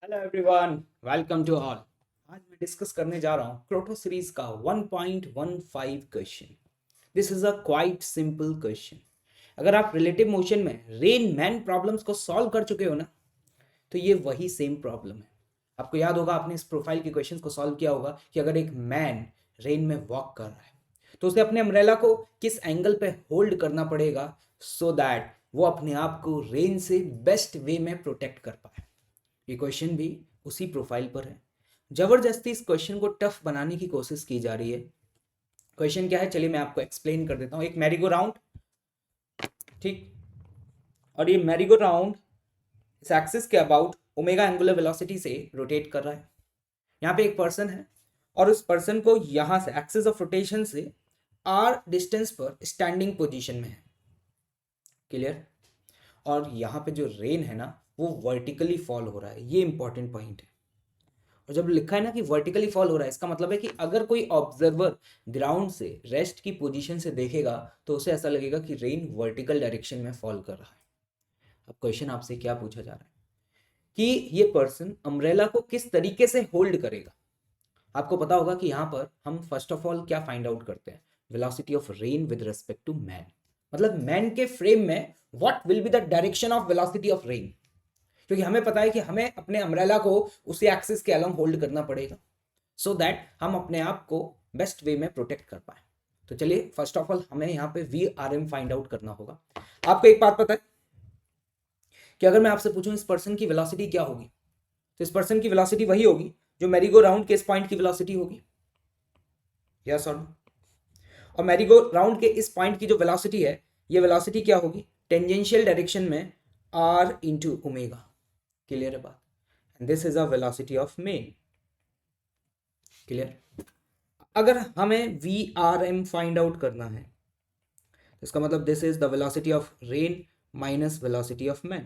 Hello everyone, welcome to all. आज मैं discuss करने जा रहा हूँ क्रोटो सीरीज का 1.15 question. This is a quite simple question. अगर आप रिलेटिव मोशन में रेन मैन प्रॉब्लम्स को सॉल्व कर चुके हो ना, तो ये वही सेम प्रॉब्लम है। आपको याद होगा, आपने इस प्रोफाइल के क्वेश्चन को सॉल्व किया होगा कि अगर एक मैन रेन में वॉक कर रहा है तो उसे अपने अम्ब्रेला को किस एंगल पे होल्ड करना पड़ेगा सो दैट वो अपने आप को रेन से बेस्ट वे में प्रोटेक्ट कर पाए। ये क्वेश्चन भी उसी प्रोफाइल पर है। जबरदस्ती इस क्वेश्चन को टफ बनाने की कोशिश की जा रही है। क्वेश्चन क्या है, चलिए मैं आपको एक्सप्लेन कर देता हूँ। एक मैरीगो राउंड, ठीक, और ये मैरीगो राउंड इस एक्सिस के अबाउट ओमेगा एंगुलर वेलोसिटी से रोटेट कर रहा है। यहाँ पे एक पर्सन है और उस पर्सन को यहाँ से एक्सिस ऑफ रोटेशन से आर डिस्टेंस पर स्टैंडिंग पोजीशन में है। क्लियर? और यहाँ पे जो रेन है ना, वो वर्टिकली फॉल हो रहा है। ये इंपॉर्टेंट पॉइंट है। और जब लिखा है ना कि वर्टिकली फॉल हो रहा है, इसका मतलब है कि अगर कोई ऑब्जर्वर ग्राउंड से रेस्ट की पोजीशन से देखेगा तो उसे ऐसा लगेगा कि रेन वर्टिकल डायरेक्शन में फॉल कर रहा है। अब क्वेश्चन आपसे क्या पूछा जा रहा है कि ये पर्सन अम्ब्रेला को किस तरीके से होल्ड करेगा। आपको पता होगा कि यहाँ पर हम फर्स्ट ऑफ ऑल क्या फाइंड आउट करते हैं, velocity of rain with respect to man. मतलब मैन के फ्रेम में what will be the direction of velocity of rain, क्योंकि हमें पता है कि हमें अपने अम्ब्रेला को उसी एक्सिस के अलोंग होल्ड करना पड़ेगा सो दैट हम अपने आप को बेस्ट वे में प्रोटेक्ट कर पाए। तो चलिए फर्स्ट ऑफ ऑल हमें यहाँ पे V R M find out करना होगा। आपको एक बात पता है कि अगर मैं आपसे पूछूं इस पर्सन की वेलोसिटी क्या होगी, तो इस पर्सन की वेलोसिटी वही होगी जो मैरीगो राउंड के इस पॉइंट की वेलोसिटी होगी। यस और नो? और मैरीगो राउंड के इस पॉइंट की जो वेलोसिटी है, ये वेलोसिटी क्या होगी, टेंजेंशियल डायरेक्शन में आर इंटू ओमेगा। क्लियर है बात? And this is a velocity of man. Clear? अगर हमें V R M find out करना है तो इसका मतलब this is the velocity of rain minus velocity of man.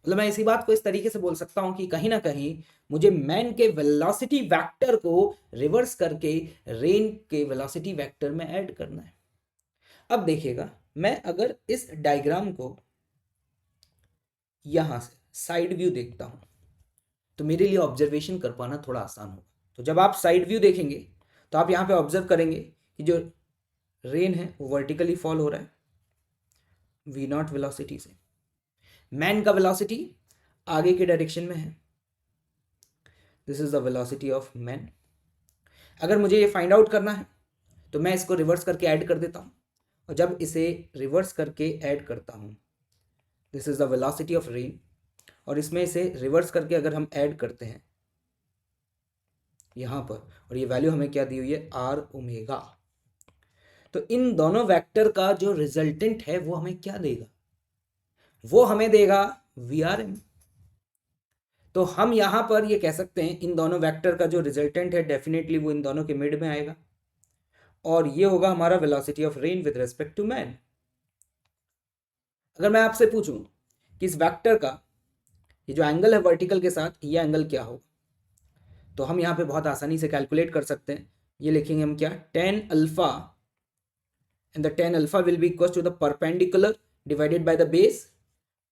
मतलब मैं इसी बात को इस तरीके से बोल सकता हूं कि कहीं ना कहीं मुझे मैन के वेलोसिटी वेक्टर को रिवर्स करके रेन के वेलोसिटी वेक्टर में ऐड करना है। अब देखिएगा, मैं अगर इस डायग्राम को यहां से साइड व्यू देखता हूं तो मेरे लिए ऑब्जर्वेशन कर पाना थोड़ा आसान होगा। तो जब आप साइड व्यू देखेंगे तो आप यहाँ पे ऑब्जर्व करेंगे कि जो रेन है वो वर्टिकली फॉल हो रहा है वी नॉट वेलोसिटी से। मैन का वेलोसिटी आगे के डायरेक्शन में है, this is the velocity of man. अगर मुझे ये फाइंड आउट करना है तो मैं इसको रिवर्स करके ऐड कर देता हूँ, और जब इसे रिवर्स करके ऐड करता हूँ this is the velocity of rain, और इसमें इसे रिवर्स करके अगर हम ऐड करते हैं यहाँ पर, और ये वैल्यू हमें क्या दी हुई है, आर ओमेगा, तो इन दोनों वेक्टर का जो रिजल्टेंट है वो हमें क्या देगा, वो हमें देगा वी आर एम। तो हम यहां पर ये कह सकते हैं इन दोनों वेक्टर का जो रिजल्टेंट है डेफिनेटली वो इन दोनों के मिड में आएगा, और ये होगा हमारा velocity of rain with respect to man. अगर मैं आपसे पूछूं कि इस वेक्टर का ये जो एंगल है वर्टिकल के साथ, ये एंगल क्या होगा, तो हम यहाँ पे बहुत आसानी से कैलकुलेट कर सकते हैं। ये लिखेंगे हम क्या, tan alpha, and the tan alpha will be equal to the perpendicular divided by the base.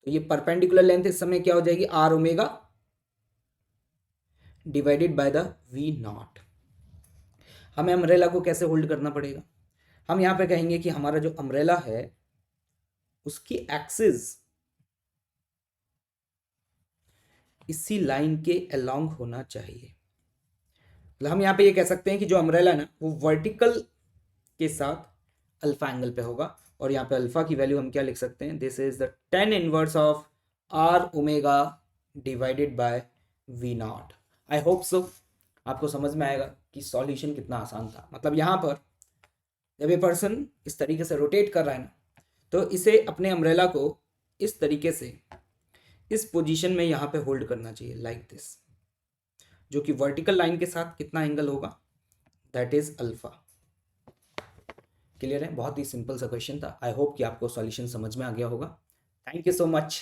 तो ये परपेंडिकुलर लेंथ इस समय क्या हो जाएगी, R omega divided by the V naught. हमें अम्ब्रेला को कैसे होल्ड करना पड़ेगा, हम यहाँ पे कहेंगे कि हमारा जो अम्ब्रेला है उसकी एक्सिस इसी लाइन के अलोंग होना चाहिए। मतलब हम यहाँ पे ये कह सकते हैं कि जो अम्ब्रेला है ना वो वर्टिकल के साथ अल्फा एंगल पे होगा, और यहाँ पे अल्फा की वैल्यू हम क्या लिख सकते हैं, this is the tan inverse of R omega divided by V naught. I hope so आपको समझ में आएगा कि सॉल्यूशन कितना आसान था। मतलब यहाँ पर जब ये पर्सन इस तरीके से रोटेट कर रहा है ना, तो इसे अपने अम्ब्रेला को इस तरीके से इस पोजीशन में यहाँ पे होल्ड करना चाहिए लाइक दिस, जो कि वर्टिकल लाइन के साथ कितना एंगल होगा, दैट इज अल्फा। क्लियर है? बहुत ही सिंपल सा क्वेश्चन था। आई होप कि आपको सॉल्यूशन समझ में आ गया होगा। Thank you so much.